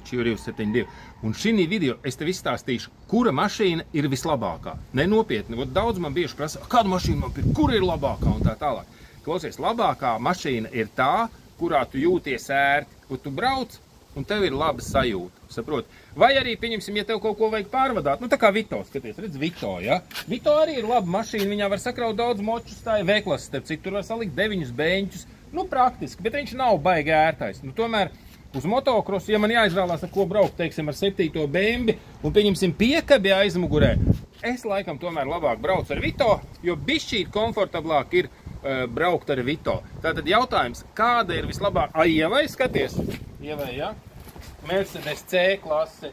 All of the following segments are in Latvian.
72. Un šī video es tev izstāstīšu, kura mašīna ir vislabākā. Nenopietni, daudz man bieži prasa, kādu mašīnu man pirkt, kura ir labākā un tā tālāk. Klausies, labākā mašīna ir tā, kurā tu jūties ērti, kur tu brauc un tev ir laba sajūta, saprot? Vai arī, pieņemsim, ja tev kaut ko vajag pārvadāt, nu tā kā Vito, skaties, redz Vito, ja? Vito arī ir laba mašīna, viņā var sakraut daudz močus, tā ir V-klases, starp citu, tur var salikt 9 beņķus, nu praktiski, bet viņš nav baigi ērtais. Nu tomēr uz motokrosu, ja man jāizvēlās ar ko braukt, teiksim, ar 7. BMW un pieņemsim piekabi aizmugurē, es laikam tomēr labāk braucu ar Vito, jo bišķīt komfortablāk ir braukt ar Vito. Tātad jautājums, kāda ir vislabāk? Ievai, skaties, Ievai, ja? Mercedes C klase.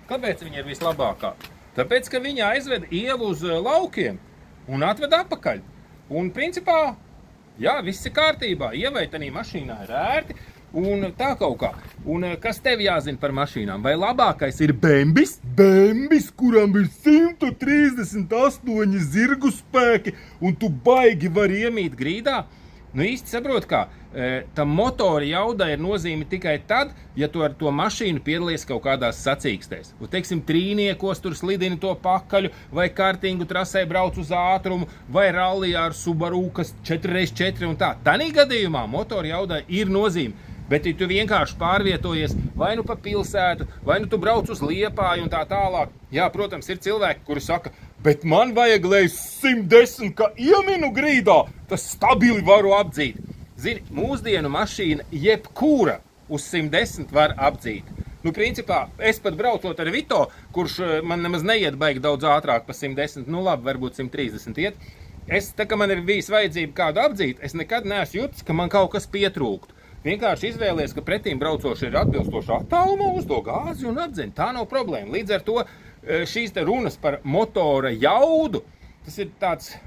Kāpēc viņa ir vislabākā? Tāpēc, ka viņa aizved Ievu uz laukiem un atved atpakaļ. Un principā, jā, viss ir kārtībā. Ievai tanī mašīnā ir ērti un tā kaut kā. Un kas tev jāzina par mašīnām? Vai labākais ir Bembis? Bembis, kuram ir 138 zirgu spēki un tu baigi vari iemīt grīdā? Nu īsti saprot kā, tam motora jaudai ir nozīme tikai tad, ja tu ar to mašīnu piedalies kaut kādās sacīkstēs. Un, teiksim, trīniekos tur slidini to pakaļu, vai kartingu trasē brauc uz ātrumu, vai rallijā ar Subaru, kas 4x4 un tā. Tanī gadījumā motora jaudai ir nozīme. Bet, ja tu vienkārši pārvietojies vai nu pa pilsētu, vai nu tu brauc uz Liepāju un tā tālāk, jā, protams, ir cilvēki, kuri saka, bet man vajag, lai 110, ka ieminu grīdā, tas stabili varu apdzīt. Zini, mūsdienu mašīna jebkura uz 110 var apdzīt. Nu, principā, es pat braucot ar Vito, kurš man nemaz neiet baigi daudz ātrāk pa 110, nu labi, varbūt 130 iet. Tā kā man ir bijis vajadzība kādu apdzīt, es nekad neesmu jutis, ka man kaut kas pietrūktu. Vienkārši izvēlies, ka pretīm braucoši ir atbilstoši attālumā, uzdo gāzi un apdzen. Tā nav problēma. Līdz ar to šīs te runas par motora jaudu, tas ir tāds,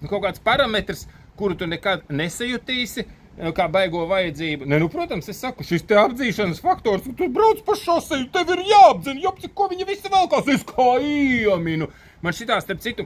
nu, kaut kāds parametrs, kuru tu nekad nesajutīsi, kā baigo vajadzību. Ne, nu, protams, es saku, šis te apdzīšanas faktors, tu brauc pa šoseju, tev ir jāapdzen, jopci, ko viņa visi velkās, es kā ieminu. Man šitās, starp citu,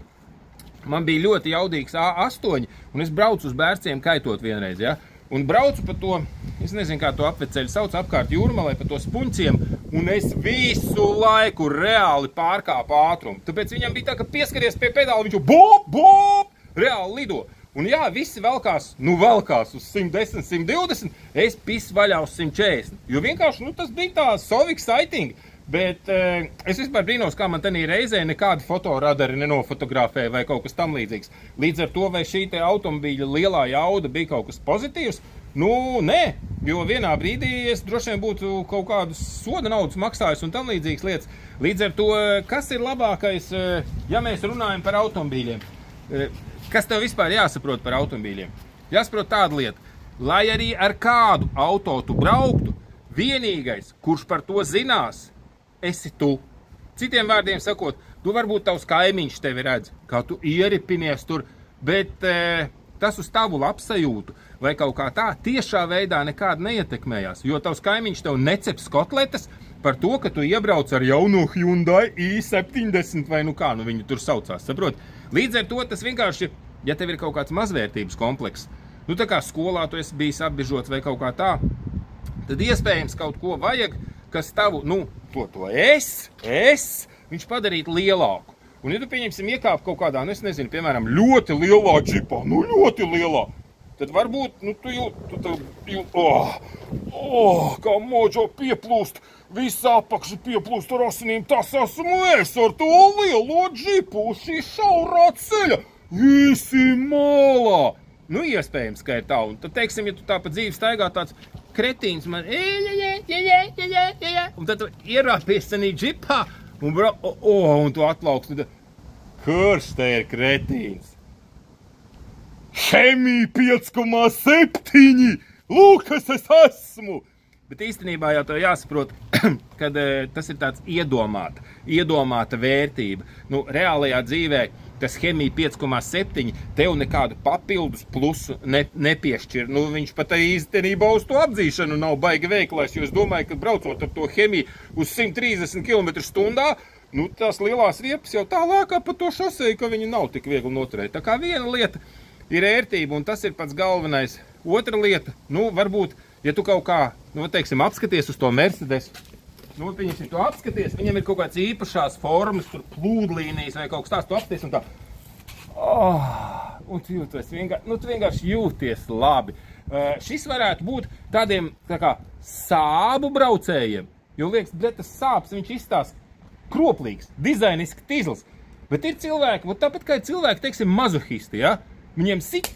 man bija ļoti jaudīgs A8, un es braucu uz Bērciem kaitot vienreiz, ja? Un braucu pa to, es nezinu, kā to apveceļu sauc, apkārt Jūrmalai, pa to spunciem, un es visu laiku reāli pārkāpu ātrumu. Tāpēc viņam bija tā, ka pieskaries pie pedāla, viņš jau bop, bop, reāli lido. Un jā, visi velkās uz 110, 120, es pisu vaļā uz 140. Jo vienkārši, nu, tas bija tā so exciting. Bet es vispār brīnos, kā man tenī reizē nekādi fotoradari nenofotografē vai kaut kas tam līdzīgs. Līdz ar to, vai šī te automobīļa lielā jauda bija kaut kas pozitīvs? Nu, nē, jo vienā brīdī es droši vien būtu kaut kādus soda naudas maksājis un tam līdzīgas lietas. Līdz ar to, kas ir labākais, ja mēs runājam par automobīļiem? Kas tev vispār jāsaprot par automobīļiem? Jāsaprot tāda lieta, lai arī ar kādu auto tu brauktu, vienīgais, kurš par to zinās, esi tu. Citiem vārdiem sakot, tu varbūt tavs kaimiņš tevi redz, kā tu ieripinies tur, bet tas uz tavu labsajūtu vai kaut kā tā tiešā veidā nekāda neietekmējās, jo tavs kaimiņš tev neceps kotletes par to, ka tu iebrauc ar jauno Hyundai i70 vai nu kā, nu viņu tur saucās, saprot? Līdz ar to tas vienkārši, ja tev ir kaut kāds mazvērtības komplekss, nu tā kā skolā tu esi bijis apbežots vai kaut kā tā, tad iespējams kaut ko vajag, kas tavu, nu, viņš padarīt lielāku. Un, ja tu, pieņemsim, iekāp kaut kādā, nu, es nezinu, piemēram, ļoti lielā džipā, nu, ļoti lielā, tad varbūt, nu, kā moģo pieplūst, visa apakša pieplūst ar asinīm, tas esmu es ar to lielo džipu uz šī šaurā ceļa, visi malā. Nu, iespējams, ka ir tā, un tad, teiksim, ja tu tā pa dzīvi staigā tāds kretīns, man, un tad tu ierāpies tanī džipā, un tu atlauks, kurš te ir kretīns? Chemija 5,7! Lūk, kas es esmu! Bet īstenībā jau tev jāsaprot, kad tas ir tāds iedomāta vērtība. Nu, reālajā dzīvē tas Chemija 5,7 tev nekādu papildus plusu nepiešķir. Nu, viņš pat īstenībā uz to apdzīšanu nav baigi veiklais, jo es domāju, ka braucot ar to Chemiju uz 130 km/h, nu, tās lielās riepas jau tā lākā pa to šoseju, ka viņi nav tik viegli noturēt. Tā kā viena lieta ir ērtība, un tas ir pats galvenais. Otra lieta, nu, varbūt, ja tu kaut kā, nu, teiksim, apskaties uz to Mercedes, Nu, pieņemsim, tu apskaties, viņam ir kaut kāds īpašās formas, tur plūdlīnijas vai kaut kas tās, tu apskaties un tā. Un tu vienkārši jūties labi. Šis varētu būt tādiem, tā kā, sābu braucējiem, jo liekas, bļet, tas sāps, viņš izstās kroplīgs, dizainiski tīzls. Bet ir cilvēki, tāpat kā ir cilvēki, teiksim, mazohisti, ja? Viņiem sit,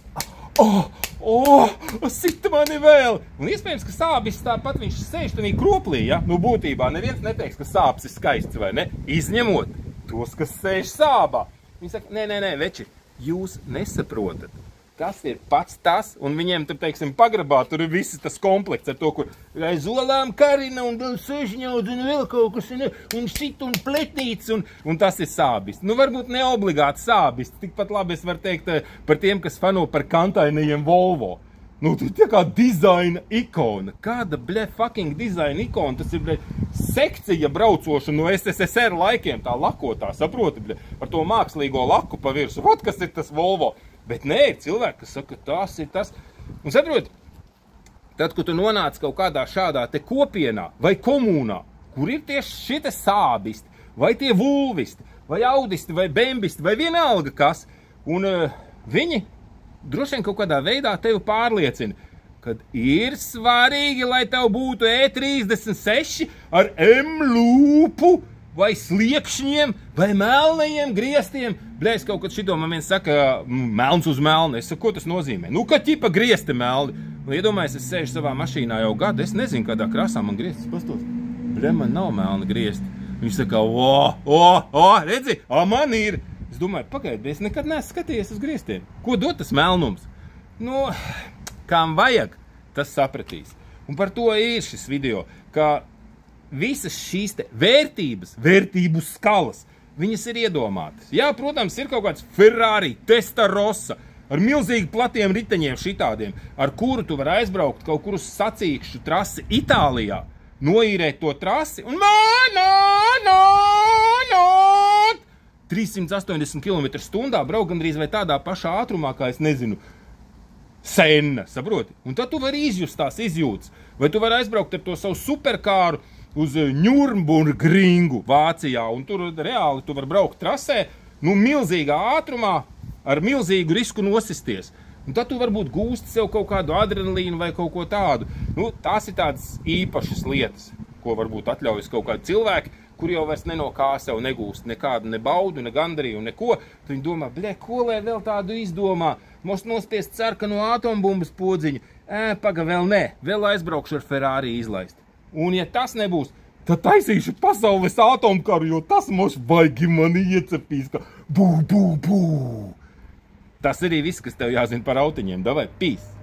sita mani vēl. Un iespējams, ka sābis tāpat viņš sēž tādī kroplī, ja? Nu, būtībā neviens neteiks, ka sāps ir skaists, vai ne? Izņemot tos, kas sēž sābā. Viņi saka, nē, veči, jūs nesaprotat. Tas ir pats tas, un viņiem, tur, teiksim, pagrabā, tur ir viss tas komplekts ar to, kur aiz olām karina un sežņaudz un vēl kaut kas, un šit un pletnīts, un tas ir sābists. Nu, varbūt ne obligāti sābists, tikpat labi es varu teikt par tiem, kas fano par kantainajiem Volvo. Nu, tā kā dizaina ikona. Kāda, fucking dizaina ikona? Tas ir, sekcija braucoša no SSSR laikiem, tā lakotā, saproti, ar to mākslīgo laku pa virsu. Vot, kas ir tas Volvo. Bet nē, ir cilvēki, kas saka, tas ir tas. Un saproti, tad, kad tu nonāc kaut kādā šādā te kopienā vai komunā, kur ir tieši šitie sābisti, vai tie vulvisti, vai audisti, vai bembisti, vai vienalga kas, un viņi droši vien kaut kādā veidā tevi pārliecina, kad ir svarīgi, lai tev būtu E36 ar M-lūpu, vai sliekšņiem, vai melnajiem griestiem. Es kaut kad šito man viens saka, melns uz melnu. Es saku, ko tas nozīmē? Nu, ka ķipa griesti melni. Un iedomājies, es sēžu savā mašīnā jau gadu, es nezinu, kādā krāsā man griestis pastos. Man nav melna griesti. Viņš saka, redzi, man ir. Es domāju, pagaidi, es nekad neesmu skatījies uz griestiem. Ko dod tas melnums? Nu, kam vajag, tas sapratīs. Un par to ir šis video, ka visas šīs te vērtību skalas, viņas ir iedomātas. Jā, protams, ir kaut kāds Ferrari, Testarossa, ar milzīgi platiem riteņiem šitādiem, ar kuru tu var aizbraukt kaut kur uz sacīkšu trasi Itālijā, noīrēt to trasi un 380 km/h braukt gandrīz vai tādā pašā ātrumā, kā es nezinu, Senna, saproti? Un tad tu vari izjust tās izjūtas. Vai tu vari aizbraukt ar to savu superkāru uz Nürburgringu Vācijā, un tur reāli tu vari braukt trasē, nu, milzīgā ātrumā, ar milzīgu risku nosisties. Un tad tu varbūt gūsti sev kaut kādu adrenalīnu vai kaut ko tādu. Nu, tās ir tādas īpašas lietas, ko varbūt atļaujas kaut kādi cilvēki, kur jau vairs ne no kā sev negūst nekādu ne baudu, ne gandarīju, neko. Tu viņi domā, ko lai vēl tādu izdomā? Mums nospiest sarkano atombumbas podziņu. Paga, vēl nē, vēl aizbraukšu ar Ferrari izlaist. Un ja tas nebūs, tad taisīšu pasaules atomkaru, jo tas mums baigi mani iecepīs, ka bū. Tas arī viss, kas tev jāzina par autiņiem. Davai, peace!